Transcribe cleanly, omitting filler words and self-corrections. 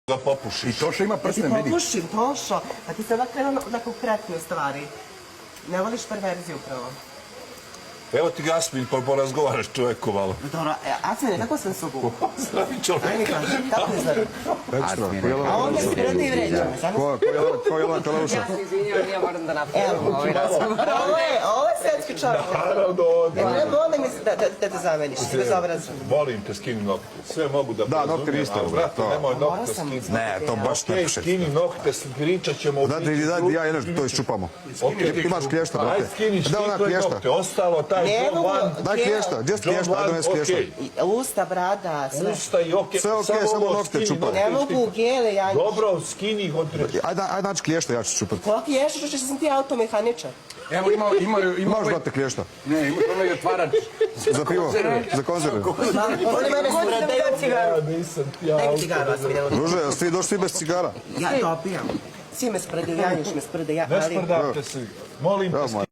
da popušiš. I Toša ima prsne, Ti vidi. popušim, Tošo. A ti se ovak krenu na konkretne stvari. Ne voliš perverziju prvo. Evo ti Jasmin, pa porazgovaraš čovjeku malo. Dobro, Acmine, kako sam se obuku? Zdravi čovjek. Ajde mi kaži, kako izgleda? A onda se prede i vređa me. Ko je Jelena Kaleuša? Ja se izvinjam, ja moram da napravim ovaj razgovor. Ovo je svetski čovjek. Naravno, Treba onda mi da te zameniš, bez obrazom. volim te, skini nokte. Sve mogu da Da, nokte niste, ali, brate, to. nemoj Morao nokte sam. skini. Ne, to baš ne Okej, piše. skini nokte, pričat ćemo o Znate, ja i nešto to iščupamo. Imaš klješta, Aj, brate. skini Da, ona štikle klješta. nokte. Ostalo, taj Ne John mogu. Van. Daj klješta, gdje si klješta? Ajde donesi klješta. Usta, brada, sve. Usta i okej. Sve okej, samo ovo nokte skini čupaj. nokte Ne i mogu štikle. gele, ja... Dobro, skini ih odreći. Ajde naći klješta, ja ću čupati. Koliko ješ, što sam ti automehaničar? Evo imaju Imaš, brate, klješta. Ne, ima onaj otvarač. Za pivo, za konzerve. Oni mene su daju cigaru. Nisam ti ja. Daj mi cigaru, Acmine. Druže, jel ste vi došli bez cigara? Ja dobijam. Svi me sprede, Janjuš me sprede, ja, Ne ali... sprdate se. Molim te, Evo,